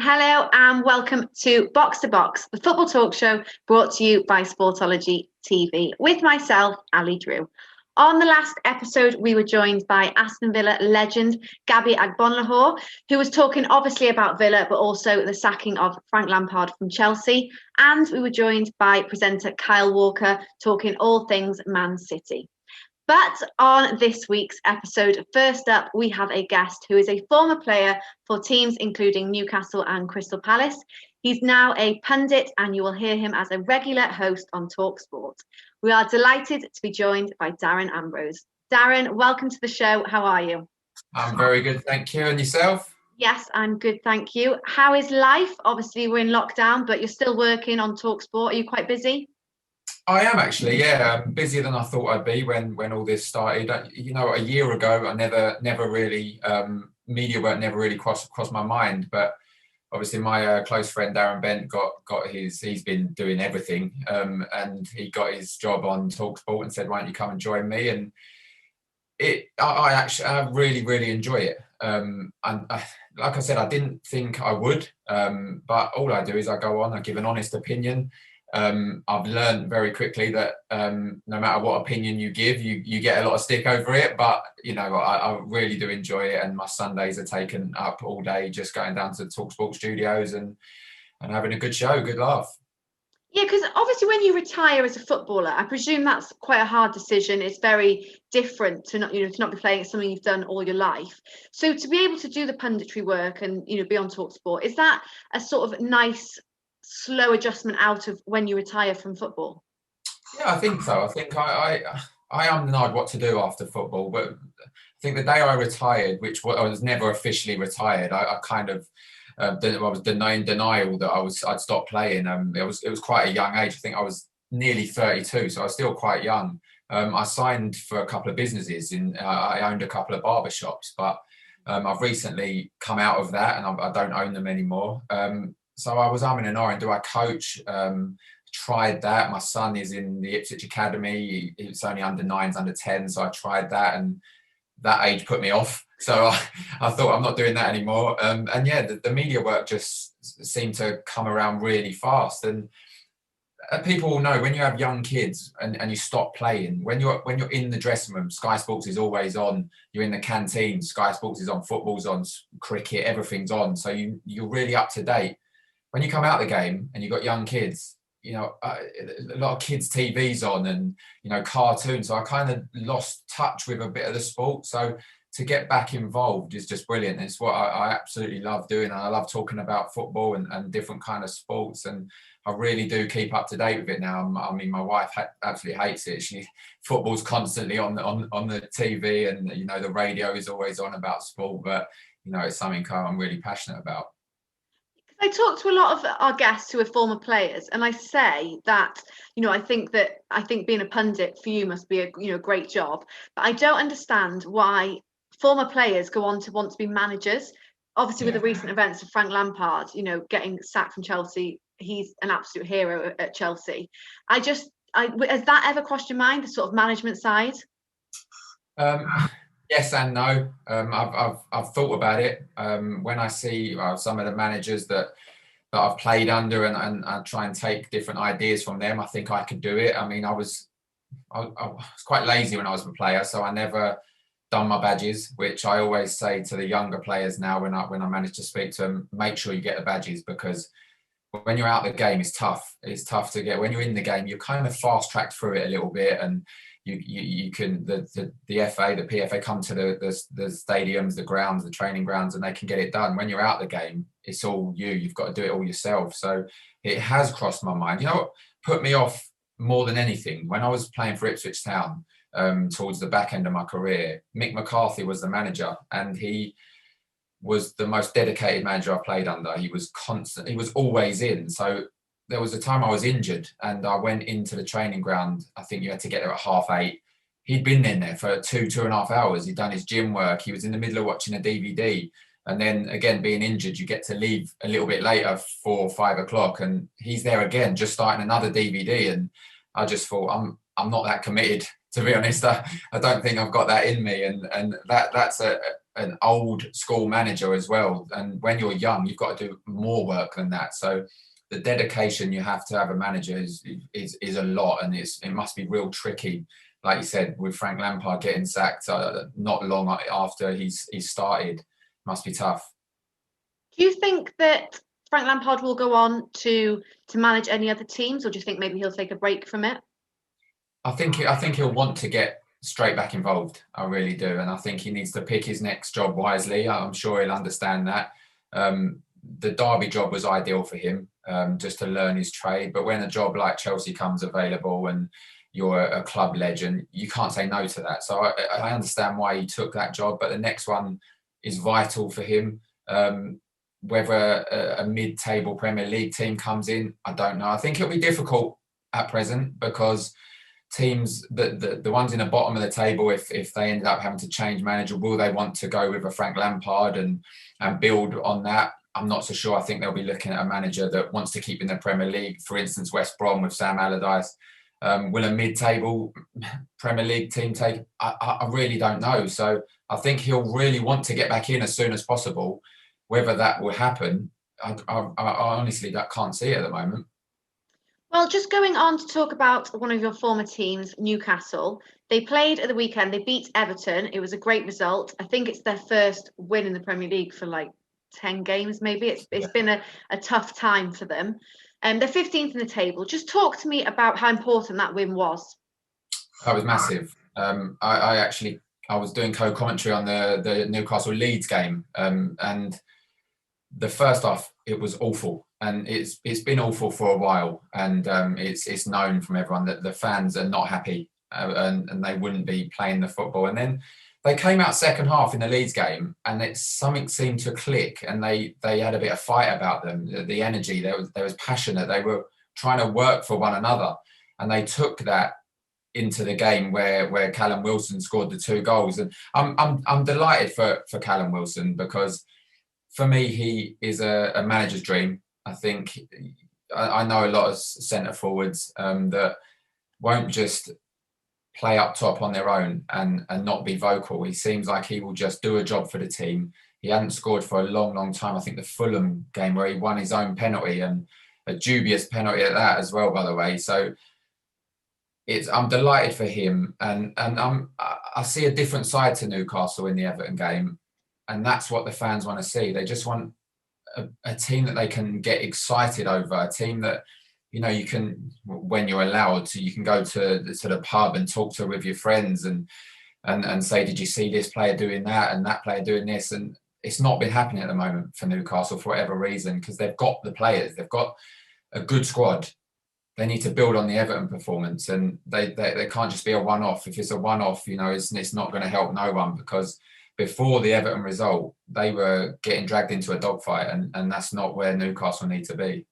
Hello and welcome to Box, the football talk show brought to you by Sportology TV with myself, Ali Drew. On the last episode, we were joined by Aston Villa legend Gabby Agbonlahor, who was talking obviously about Villa, but also the sacking of Frank Lampard from Chelsea. And we were joined by presenter Kyle Walker, talking all things Man City. But on this week's episode, first up, we have a guest who is a former player for teams including Newcastle and Crystal Palace. He's now a pundit and you will hear him as a regular host on TalkSport. We are delighted to be joined by Darren Ambrose. Darren, welcome to the show. How are you? I'm very good, thank you. And yourself? Yes, I'm good, thank you. How is life? Obviously, we're in lockdown, but you're still working on TalkSport. Are you quite busy? I am actually, yeah. I'm busier than I thought I'd be when all this started. You know, a year ago, I never really media work never really crossed my mind. But obviously, my close friend Darren Bent he's been doing everything, and he got his job on TalkSport and said, "Why don't you come and join me?" And I really enjoy it. And like I said, I didn't think I would, but all I do is I go on, I give an honest opinion. I've learned very quickly that no matter what opinion you give, you get a lot of stick over it. But, you know, I really do enjoy it. And my Sundays are taken up all day just going down to the TalkSport studios and having a good show, good laugh. Yeah, because obviously when you retire as a footballer, I presume that's quite a hard decision. It's very different to not be playing something you've done all your life. So to be able to do the punditry work and, be on TalkSport, is that a sort of nice slow adjustment out of when you retire from football? Yeah, I think so. I think I am denied what to do after football, but I think the day I retired, which I was never officially retired, I kind of I was denying denial that I'd stopped playing. It was quite a young age. I think I was nearly 32, so I was still quite young. I signed for a couple of businesses. I owned a couple of barbershops, but I've recently come out of that and I don't own them anymore. So I was umming and ahhing. Do I coach? Tried that. My son is in the Ipswich Academy. It's only under 9s, under 10s. So I tried that, and that age put me off. So I thought I'm not doing that anymore. And yeah, the media work just seemed to come around really fast. And people will know when you have young kids and you stop playing, when you're in the dressing room, Sky Sports is always on. You're in the canteen, Sky Sports is on, football's on, cricket, everything's on. So you're really up to date. When you come out the game and you've got young kids, a lot of kids' TV's on and, cartoons. So I kind of lost touch with a bit of the sport. So to get back involved is just brilliant. It's what I absolutely love doing. And I love talking about football and different kind of sports. And I really do keep up to date with it now. I mean, my wife absolutely hates it. Football's constantly on the TV and, the radio is always on about sport. But, it's something I'm really passionate about. I talk to a lot of our guests who are former players, and I say that, I think being a pundit for you must be a great job. But I don't understand why former players go on to want to be managers. Obviously, with the recent events of Frank Lampard, getting sacked from Chelsea, he's an absolute hero at Chelsea. Has that ever crossed your mind, the sort of management side? Yes and no. I've thought about it. When I see some of the managers that I've played under and I try and take different ideas from them, I think I could do it. I mean, I was quite lazy when I was a player, so I never done my badges, which I always say to the younger players now when I manage to speak to them, make sure you get the badges, because when you're out the game, it's tough. It's tough to get. When you're in the game, you're kind of fast-tracked through it a little bit, and you can the FA, the PFA come to the stadiums, the grounds, the training grounds, and they can get it done. When you're out the game, it's all you've got to do it all yourself. So it has crossed my mind. You know what put me off more than anything? When I was playing for Ipswich Town, towards the back end of my career, Mick McCarthy was the manager, and he was the most dedicated manager I played under. He was constant. He was always in. So there was a time I was injured and I went into the training ground. I think you had to get there at 8:30. He'd been in there for 2.5 hours. He'd done his gym work. He was in the middle of watching a DVD. And then again, being injured, you get to leave a little bit later, 4 or 5 o'clock. And he's there again, just starting another DVD. And I just thought, I'm not that committed, to be honest. I don't think I've got that in me. And that's an old school manager as well. And when you're young, you've got to do more work than that. So the dedication you have to have a manager is a lot, and it must be real tricky. Like you said, with Frank Lampard getting sacked not long after he's started, must be tough. Do you think that Frank Lampard will go on to manage any other teams, or do you think maybe he'll take a break from it? I think he'll want to get straight back involved. I really do, and I think he needs to pick his next job wisely. I'm sure he'll understand that. The Derby job was ideal for him, just to learn his trade. But when a job like Chelsea comes available and you're a club legend, you can't say no to that. So I understand why he took that job, but the next one is vital for him. Whether a mid-table Premier League team comes in, I don't know. I think it'll be difficult at present because teams, the ones in the bottom of the table, if they end up having to change manager, will they want to go with a Frank Lampard and build on that? I'm not so sure. I think they'll be looking at a manager that wants to keep in the Premier League. For instance, West Brom with Sam Allardyce. Will a mid-table Premier League team take? I really don't know. So I think he'll really want to get back in as soon as possible. Whether that will happen, I honestly can't see it at the moment. Well, just going on to talk about one of your former teams, Newcastle. They played at the weekend. They beat Everton. It was a great result. I think it's their first win in the Premier League for like 10 games, maybe. It's been a tough time for them. They're 15th in the table. Just talk to me about how important that win was. That was massive. I was doing co-commentary on the Newcastle Leeds game, and the first half, it was awful, and it's been awful for a while, and it's known from everyone that the fans are not happy, and they wouldn't be playing the football. And then they came out second half in the Leeds game, and something seemed to click, and they had a bit of fight about them. The energy, there was passionate. They were trying to work for one another, and they took that into the game where Callum Wilson scored the 2 goals. And I'm delighted for Callum Wilson, because for me, he is a manager's dream. I think I know a lot of centre forwards that won't just play up top on their own and not be vocal. He seems like he will just do a job for the team. He hadn't scored for a long, long time. I think the Fulham game where he won his own penalty, and a dubious penalty at that as well, by the way. So I'm delighted for him, and I see a different side to Newcastle in the Everton game. And that's what the fans want to see. They just want a team that they can get excited over, a team that, you can, when you're allowed to, you can go to the pub and talk with your friends and say, did you see this player doing that and that player doing this? And it's not been happening at the moment for Newcastle for whatever reason, because they've got the players, they've got a good squad. They need to build on the Everton performance, and they can't just be a one-off. If it's a one-off, it's not going to help no one, because before the Everton result, they were getting dragged into a dogfight, and that's not where Newcastle need to be.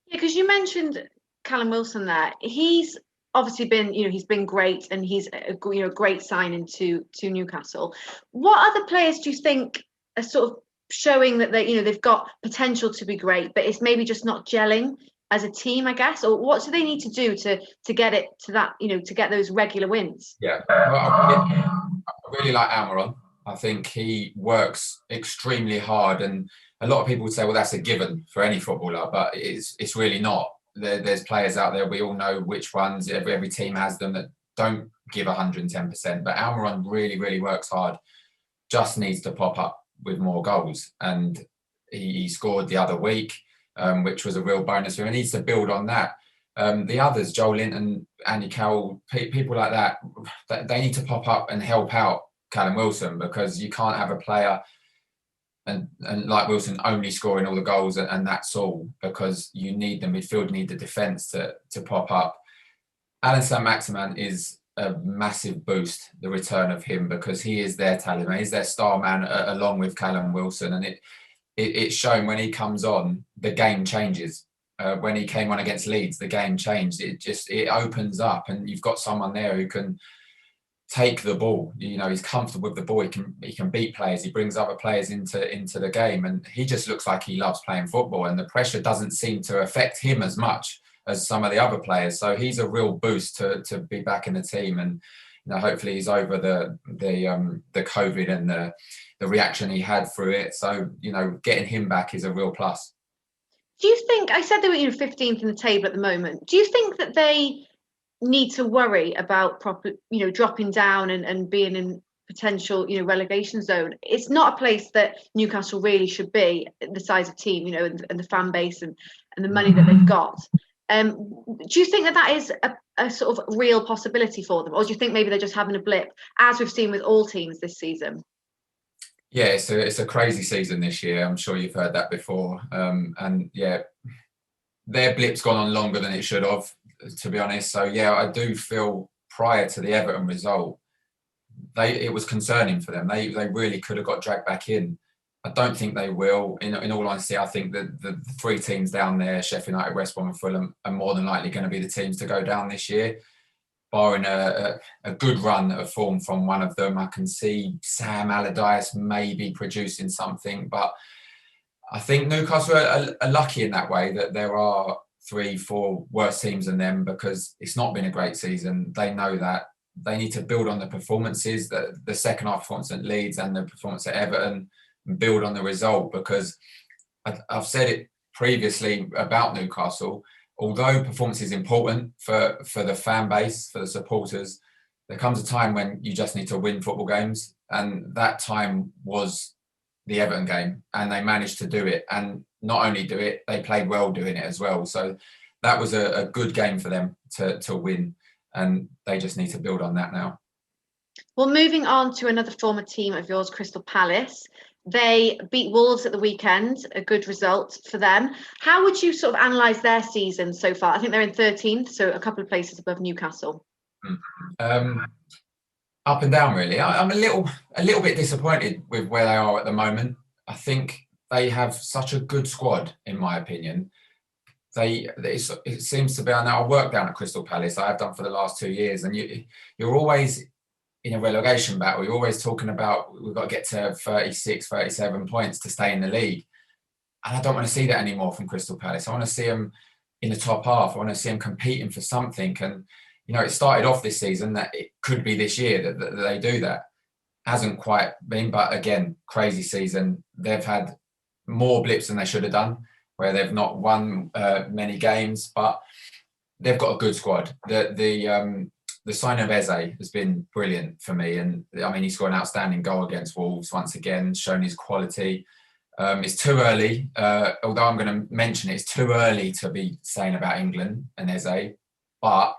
Yeah, because you mentioned Callum Wilson there. He's obviously been, he's been great, and he's a great signing to Newcastle. What other players do you think are sort of showing that they've got potential to be great, but it's maybe just not gelling as a team, I guess? Or what do they need to do to get it to that, to get those regular wins? Yeah, well, I really like Almiron. I think he works extremely hard, and a lot of people would say, well, that's a given for any footballer, but it's really not. There's players out there, we all know which ones, every team has them, that don't give 110%, but Almiron really, really works hard, just needs to pop up with more goals, and he scored the other week, which was a real bonus for him. He needs to build on that. The others, Joel Linton, Andy Carroll, people like that, they need to pop up and help out Callum Wilson, because you can't have a player and like Wilson only scoring all the goals and that's all, because you need the midfield, need the defence to pop up. Alan Saint-Maximin is a massive boost, the return of him, because he is their talisman, he's their star man along with Callum Wilson, and it's shown when he comes on, the game changes. When he came on against Leeds, the game changed. It opens up, and you've got someone there who can take the ball. He's comfortable with the ball. He can beat players. He brings other players into the game, and he just looks like he loves playing football. And the pressure doesn't seem to affect him as much as some of the other players. So he's a real boost to be back in the team. And hopefully he's over the COVID and the reaction he had through it. So, getting him back is a real plus. Do you think, I said they were 15th in the table at the moment. Do you think that they need to worry about dropping down and being in potential, relegation zone? It's not a place that Newcastle really should be, the size of team, and the fan base and the money that they've got. Do you think that is a sort of real possibility for them? Or do you think maybe they're just having a blip, as we've seen with all teams this season? Yeah, it's a crazy season this year. I'm sure you've heard that before. And yeah, their blip's gone on longer than it should have, to be honest. So yeah, I do feel prior to the Everton result, it was concerning for them. They really could have got dragged back in. I don't think they will. In all honesty, I think that the three teams down there, Sheffield United, West Brom and Fulham, are more than likely going to be the teams to go down this year, barring a good run of form from one of them. I can see Sam Allardyce maybe producing something, but I think Newcastle are lucky in that way that there are 3-4 worse teams than them, because it's not been a great season. They know that. They need to build on the performances, the second half performance at Leeds and the performance at Everton, and build on the result, because I've said it previously about Newcastle. Although performance is important for the fan base, for the supporters, there comes a time when you just need to win football games. And that time was the Everton game, and they managed to do it. And not only do it, they played well doing it as well. So that was a good game for them to win. And they just need to build on that now. Well, moving on to another former team of yours, Crystal Palace. They beat Wolves at the weekend, a good result for them. How would you sort of analyse their season so far? I think they're in 13th, so a couple of places above Newcastle. Up and down, really. I'm a little bit disappointed with where they are at the moment. I think they have such a good squad, in my opinion. It seems to be, I know I work down at Crystal Palace, I have done for the last 2 years, and you're always in a relegation battle. You're always talking about, we've got to get to 36, 37 points to stay in the league. And I don't want to see that anymore from Crystal Palace. I want to see them in the top half. I want to see them competing for something. And, it started off this season that it could be this year that they do that. Hasn't quite been, but again, crazy season. They've had more blips than they should have done, where they've not won many games, but they've got a good squad. The signing of Eze has been brilliant for me. And I mean, he scored an outstanding goal against Wolves once again, shown his quality. It's too early, although I'm going to mention it's too early to be saying about England and Eze, but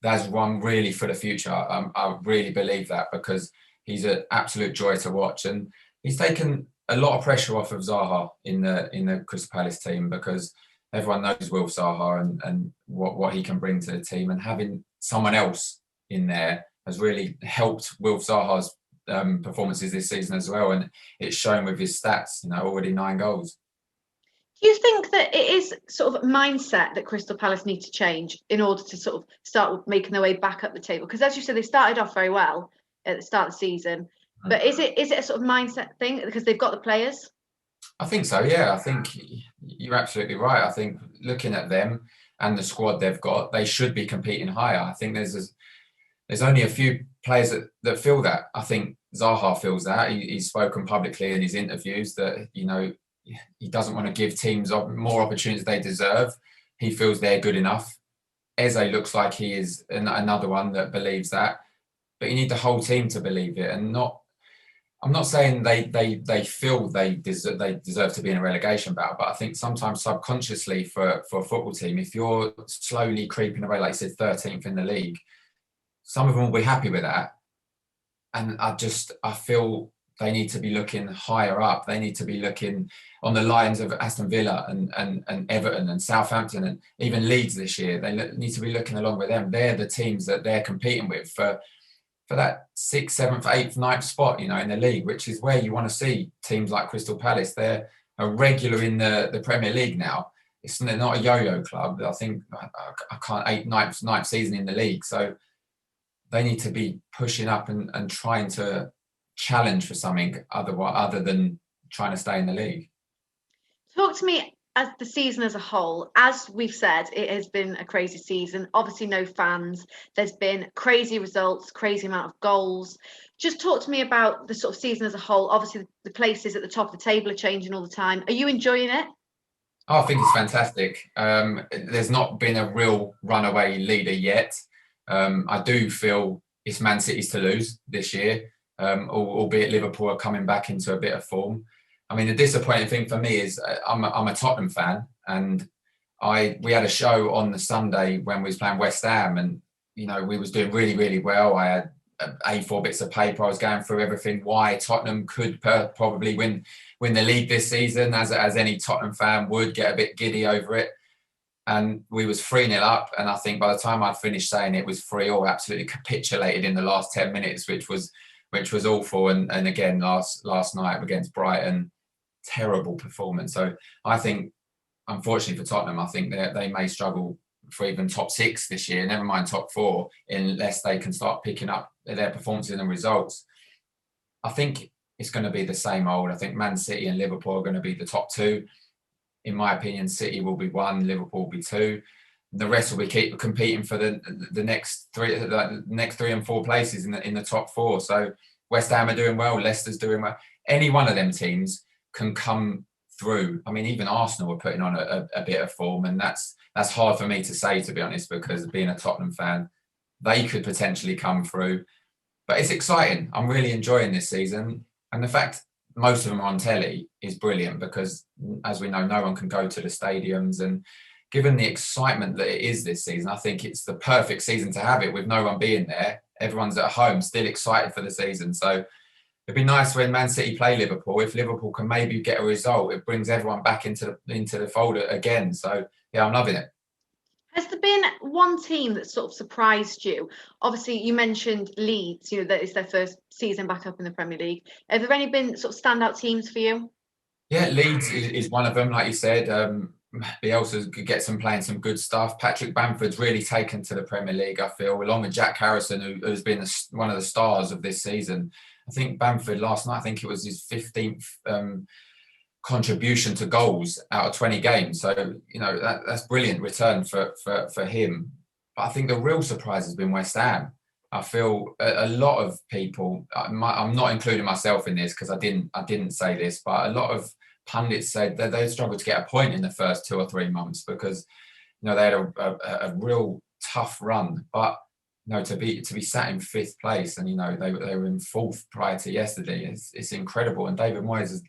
that's one really for the future. I really believe that, because he's an absolute joy to watch. And he's taken a lot of pressure off of Zaha in the Crystal Palace team, because everyone knows Wilf Zaha and what he can bring to the team. And having someone else in there has really helped Wilf Zaha's performances this season as well, and it's shown with his stats. Already 9 goals. Do you think that it is sort of mindset that Crystal Palace need to change in order to sort of start making their way back up the table? Because as you said, they started off very well at the start of the season, but is it a sort of mindset thing because they've got the players? I think so, yeah. I think you're absolutely right. I think looking at them and the squad they've got, they should be competing higher. I think there's only a few players that feel that. I think Zaha feels that. He's spoken publicly in his interviews that, he doesn't want to give teams more opportunities they deserve. He feels they're good enough. Eze looks like he is another one that believes that. But you need the whole team to believe it, and I'm not saying they feel they deserve to be in a relegation battle, but I think sometimes subconsciously for a football team, if you're slowly creeping away, like you said, 13th in the league, some of them will be happy with that. And I feel they need to be looking higher up. They need to be looking on the lines of Aston Villa and Everton and Southampton and even Leeds this year. They need to be looking along with them. They're the teams that they're competing with for that 6th, 7th, 8th, 9th spot, in the league, which is where you want to see teams like Crystal Palace. They're a regular in the Premier League now. They're not a yo-yo club. I think I can't 8th, 9th season in the league. So they need to be pushing up and trying to challenge for something other than trying to stay in the league. Talk to me as the season as a whole, as we've said, it has been a crazy season. Obviously, no fans. There's been crazy results, crazy amount of goals. Just talk to me about the sort of season as a whole. Obviously, the places at the top of the table are changing all the time. Are you enjoying it? Oh, I think it's fantastic. There's not been a real runaway leader yet. I do feel it's Man City's to lose this year, albeit Liverpool are coming back into a bit of form. I mean, the disappointing thing for me is I'm a Tottenham fan, and we had a show on the Sunday when we was playing West Ham, and we was doing really, really well. I had A4 bits of paper. I was going through everything why Tottenham could probably win the league this season, as any Tottenham fan would, get a bit giddy over it. And we was 3-0 up, and I think by the time I'd finished saying it was 3-3, absolutely capitulated in the last 10 minutes, which was awful. And again last night against Brighton, terrible performance. So I think, unfortunately for Tottenham, I think they may struggle for even top 6 this year, never mind top 4, unless they can start picking up their performances and results. I think it's going to be the same old. I think Man City and Liverpool are going to be the top 2. In my opinion, City will be 1, Liverpool will be 2. The rest will be keep competing for the next 3 and 4 places in the top 4. So West Ham are doing well, Leicester's doing well. Any one of them teams can come through. I mean, even Arsenal are putting on a bit of form, and that's hard for me to say, to be honest, because being a Tottenham fan, they could potentially come through. But it's exciting. I'm really enjoying this season, and the fact most of them are on telly is brilliant, because, as we know, no one can go to the stadiums, and given the excitement that it is this season, I think it's the perfect season to have it, with no one being there. Everyone's at home, still excited for the season. So it'd be nice when Man City play Liverpool. If Liverpool can maybe get a result, it brings everyone back into the fold again. So yeah, I'm loving it. Has there been one team that sort of surprised you? Obviously, you mentioned Leeds, that it's their first season back up in the Premier League. Have there any been sort of standout teams for you? Yeah, Leeds is one of them, like you said. Bielsa gets them playing some good stuff. Patrick Bamford's really taken to the Premier League, I feel, along with Jack Harrison, who's been one of the stars of this season. I think Bamford last night, I think it was his 15th contribution to goals out of 20 games. So, that's brilliant return for him. But I think the real surprise has been West Ham. I feel a lot of people, I'm not including myself in this because I didn't say this, but a lot of pundits said that they struggled to get a point in the first 2 or 3 months because, they had a real tough run. But to be sat in 5th place, and they were in 4th prior to yesterday, it's incredible. And David Moyes is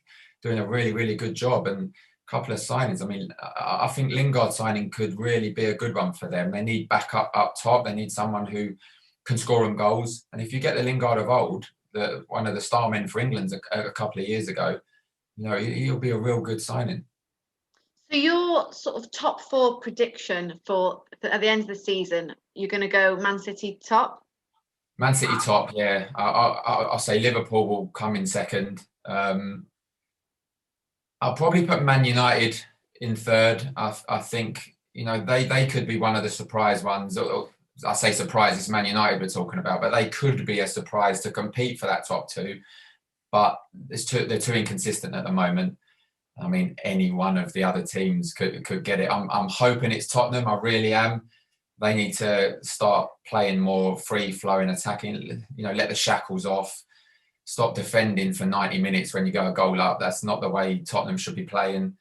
doing a really, really good job, and a couple of signings. I mean, I think Lingard signing could really be a good one for them. They need backup up top. They need someone who can score them goals. And if you get the Lingard of old, one of the star men for England a couple of years ago, he'll be a real good signing. So your sort of top 4 prediction for at the end of the season, you're going to go Man City top? Man City top, yeah. I'll say Liverpool will come in second. I'll probably put Man United in third. I think, they could be one of the surprise ones. I say surprise, it's Man United we're talking about, but they could be a surprise to compete for that top 2. But they're too inconsistent at the moment. I mean, any one of the other teams could get it. I'm hoping it's Tottenham. I really am. They need to start playing more free-flowing attacking. Let the shackles off. Stop defending for 90 minutes when you go a goal up. That's not the way Tottenham should be playing.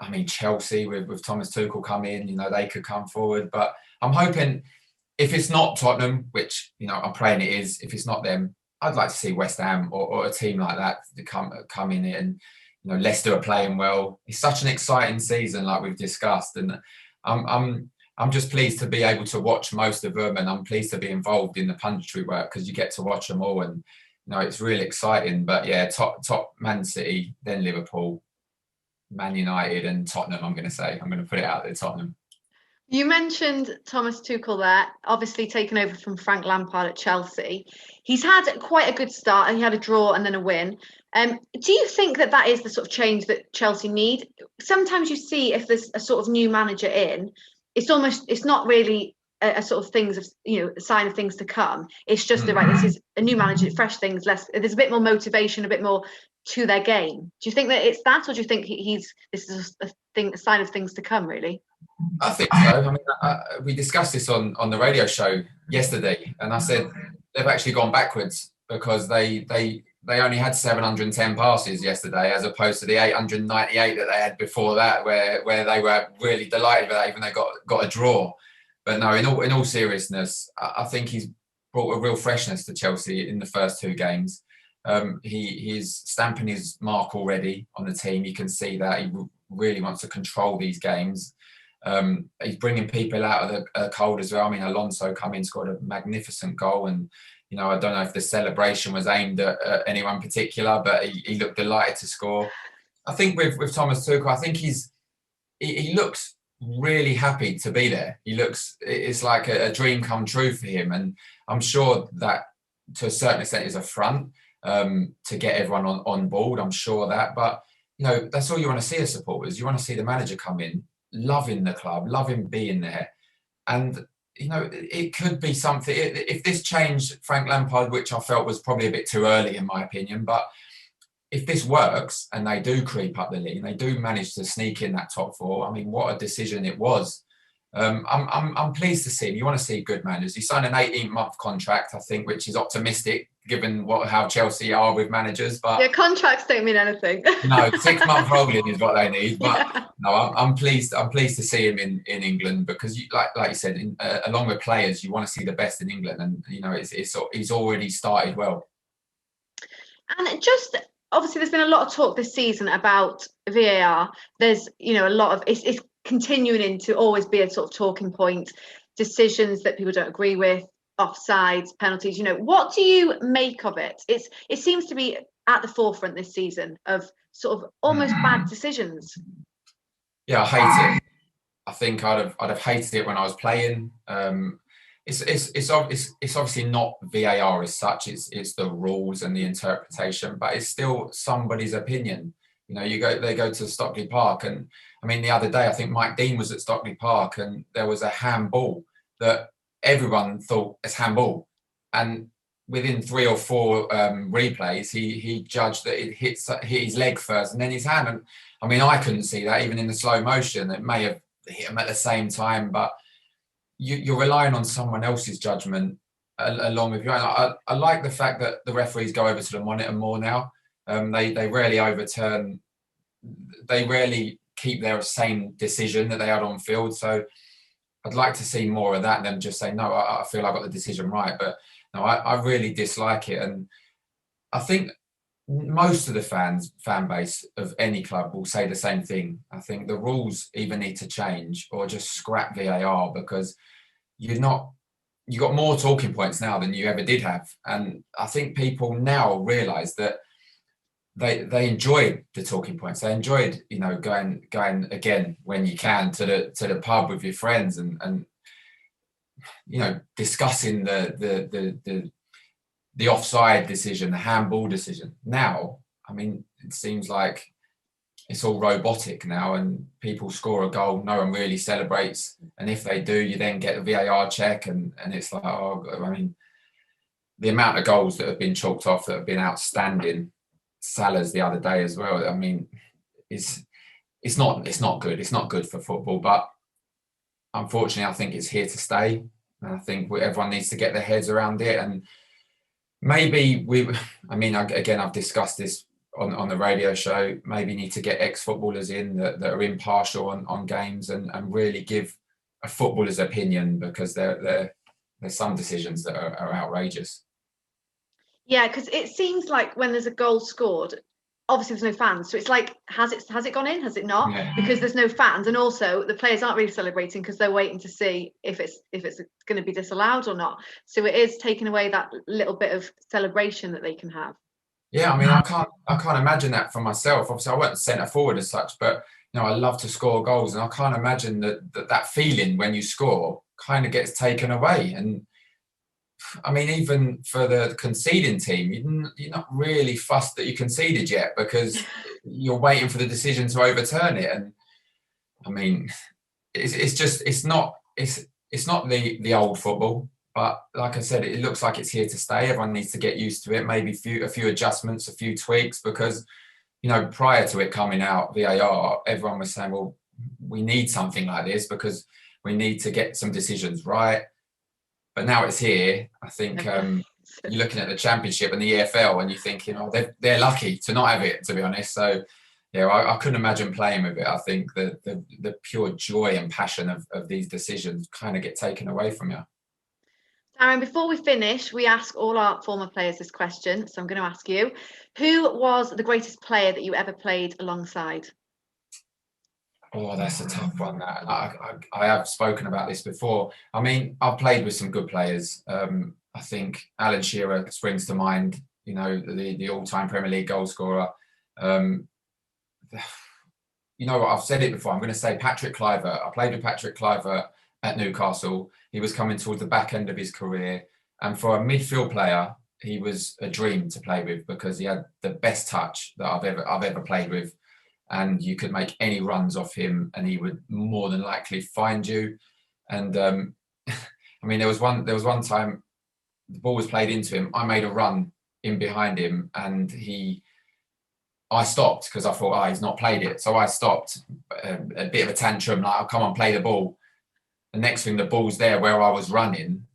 I mean, Chelsea with Thomas Tuchel come in, they could come forward. But I'm hoping, if it's not Tottenham, which, I'm praying it is, if it's not them, I'd like to see West Ham or a team like that to come in it. And, Leicester are playing well. It's such an exciting season, like we've discussed. And I'm just pleased to be able to watch most of them, and I'm pleased to be involved in the punditry work because you get to watch them all, and it's really exciting. But yeah, top Man City, then Liverpool, Man United, and Tottenham. I'm going to put it out there, Tottenham. You mentioned Thomas Tuchel there, obviously taken over from Frank Lampard at Chelsea. He's had quite a good start, and he had a draw and then a win. Do you think that is the sort of change that Chelsea need? Sometimes you see, if there's a sort of new manager in, it's not really a sort of things of, a sign of things to come. It's just right, this is a new manager, fresh things, there's a bit more motivation, a bit more to their game. Do you think that it's that, or do you think this is sign of things to come, really. I think so. I mean, we discussed this on the radio show yesterday, and I said they've actually gone backwards because they only had 710 passes yesterday, as opposed to the 898 that they had before that, where they were really delighted with that, even they got a draw. But no, in all seriousness, I think he's brought a real freshness to Chelsea in the first 2 games. He's stamping his mark already on the team. You can see that he really wants to control these games. He's bringing people out of the cold as well. I mean, Alonso come in, scored a magnificent goal, and I don't know if the celebration was aimed at anyone particular, but he looked delighted to score. I think with Thomas Tuchel, I think he looks really happy to be there. It's like a dream come true for him, and I'm sure that to a certain extent is a front to get everyone on board. I'm sure that, but that's all you want to see as supporters. You want to see the manager come in, loving the club, loving being there, and it could be something. If this changed Frank Lampard, which I felt was probably a bit too early in my opinion, but if this works and they do creep up the league and they do manage to sneak in that top 4, I mean, what a decision it was. I'm pleased to see him. You want to see good managers. He signed an 18-month contract, I think, which is optimistic given how Chelsea are with managers. But yeah, contracts don't mean anything. No, 6-month rolling is what they need. But no, I'm pleased. I'm pleased to see him in England because, like you said, along with players, you want to see the best in England, and he's already started well. And just obviously, there's been a lot of talk this season about VAR. There's a lot of it's continuing to always be a sort of talking point. Decisions that people don't agree with, offsides, penalties. What do you make of it? It seems to be at the forefront this season of sort of almost bad decisions. Yeah, I hate it. I think I'd have hated it when I was playing. It's obviously not VAR as such. It's the rules and the interpretation, but it's still somebody's opinion. They go to Stockley Park, and I mean the other day I think Mike Dean was at Stockley Park, and there was a handball that everyone thought is handball, and within 3 or 4 replays, he judged that it hit his leg first and then his hand. And I mean, I couldn't see that even in the slow motion. It may have hit him at the same time, but you're relying on someone else's judgment along with your own. I like the fact that the referees go over to the monitor more now. They rarely overturn. They rarely keep their same decision that they had on field. So I'd like to see more of that, and then just say, no, I feel I got the decision right. But no, I really dislike it. And I think most of the fan base of any club will say the same thing. I think the rules either need to change or just scrap VAR, because you got more talking points now than you ever did have. And I think people now realise that they enjoyed the talking points. They enjoyed, going again when you can to the pub with your friends and discussing the offside decision, the handball decision. Now, I mean, it seems like it's all robotic now, and people score a goal, no one really celebrates, and if they do, you then get a VAR check, and it's like, I mean, the amount of goals that have been chalked off that have been outstanding. Salah's the other day as well. I mean, it's not good. It's not good for football, but unfortunately, I think it's here to stay. And I think everyone needs to get their heads around it. And maybe I've discussed this on the radio show. Maybe need to get ex-footballers in that are impartial on games and really give a footballer's opinion, because there's some decisions that are outrageous. Yeah, because it seems like when there's a goal scored, obviously there's no fans, so it's like, has it gone in? Has it not? Yeah. Because there's no fans, and also the players aren't really celebrating because they're waiting to see if it's going to be disallowed or not. So it is taking away that little bit of celebration that they can have. Yeah, I mean, I can't imagine that for myself. Obviously, I wasn't centre forward as such, but I love to score goals, and I can't imagine that feeling when you score kind of gets taken away. And I mean, even for the conceding team, you're not really fussed that you conceded yet, because you're waiting for the decision to overturn it. And I mean, it's not the old football, but like I said, it looks like it's here to stay. Everyone needs to get used to it. Maybe a few adjustments, a few tweaks, because prior to it coming out, VAR, everyone was saying, well, we need something like this because we need to get some decisions right. But now it's here. I think you're looking at the Championship and the EFL, and you're thinking, oh, they're lucky to not have it, to be honest. So, yeah, I couldn't imagine playing with it. I think the pure joy and passion of these decisions kind of get taken away from you. Darren, before we finish, we ask all our former players this question. So I'm going to ask you, who was the greatest player that you ever played alongside? Oh, that's a tough one. That I have spoken about this before. I mean, I've played with some good players. I think Alan Shearer springs to mind. You know, the all-time Premier League goal scorer. You know what? I've said it before. I'm going to say Patrick Kluivert. I played with Patrick Kluivert at Newcastle. He was coming towards the back end of his career, and for a midfield player, he was a dream to play with because he had the best touch that I've ever played with. And you could make any runs off him and he would more than likely find you. And I mean, there was one time the ball was played into him. I made a run in behind him and I stopped because I thought, oh, he's not played it. So I stopped, a bit of a tantrum, like, oh, come on, play the ball. The next thing, the ball's there where I was running.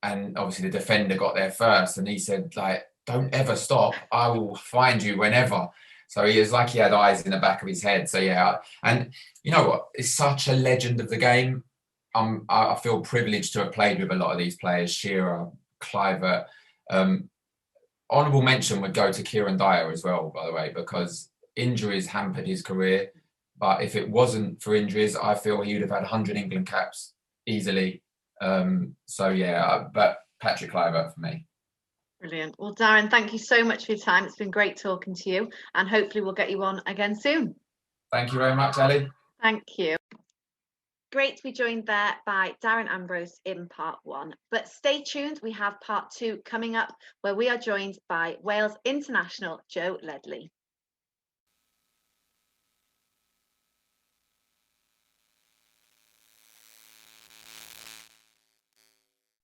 And obviously the defender got there first and he said, like, don't ever stop. I will find you whenever. So he is like he had eyes in the back of his head. So yeah, and you know what? It's such a legend of the game. I feel privileged to have played with a lot of these players, Shearer, Kluivert. Honourable mention would go to Kieran Dyer as well, by the way, because injuries hampered his career. But if it wasn't for injuries, I feel he would have had 100 England caps easily. So yeah, but Patrick Kluivert for me. Brilliant. Well, Darren, thank you so much for your time. It's been great talking to you, and hopefully we'll get you on again soon. Thank you very much, Ali. Thank you. Great to be joined there by Darren Ambrose in part 1. But stay tuned, we have part 2 coming up where we are joined by Wales international Joe Ledley.